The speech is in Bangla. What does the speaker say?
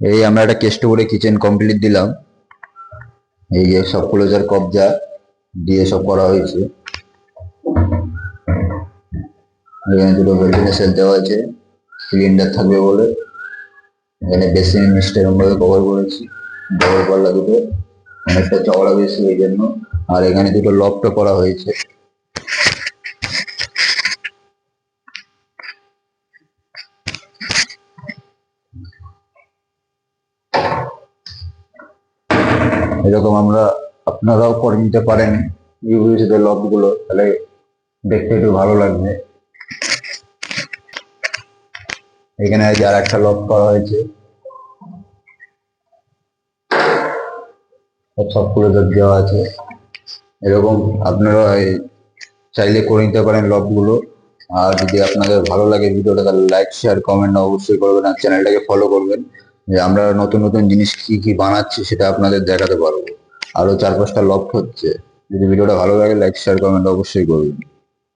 এই আমরা একটা কেষ্ট করে কিচেন কমপ্লিট দিলাম। এই যে সব ক্লোজার কবজা দিয়ে সব করা হয়েছে। এখানে দুটো ভেন্টিলেশন দেওয়া আছে সিলিন্ডার থাকবে বলে। এখানে বেসিন নিচটা এরকম ভাবে কভার করেছি, ডবল পাল্লা দুটো, অনেকটা চওড়া বেশি এই জন্য। আর এখানে দুটো লকটা করা হয়েছে। এরকম আপনারাও করে নিতে পারেন ইউপিভিসি লক গুলো, তাহলে দেখতে একটু ভালো লাগবে। এখানে আর একটা লক করা হয়েছে, সবগুলো দেওয়া আছে। এরকম আপনারা চাইলে করে নিতে পারেন লক গুলো। আর যদি আপনাদের ভালো লাগে ভিডিওটা, তাহলে লাইক শেয়ার কমেন্ট অবশ্যই করবেন, আর চ্যানেলটাকে ফলো করবেন, যে আমরা নতুন নতুন জিনিস কি কি বানাচ্ছি সেটা আপনাদের দেখাতে পারবো। আরো 4-5টা লক হচ্ছে। যদি ভিডিওটা ভালো লাগে লাইক শেয়ার কমেন্ট অবশ্যই করবেন।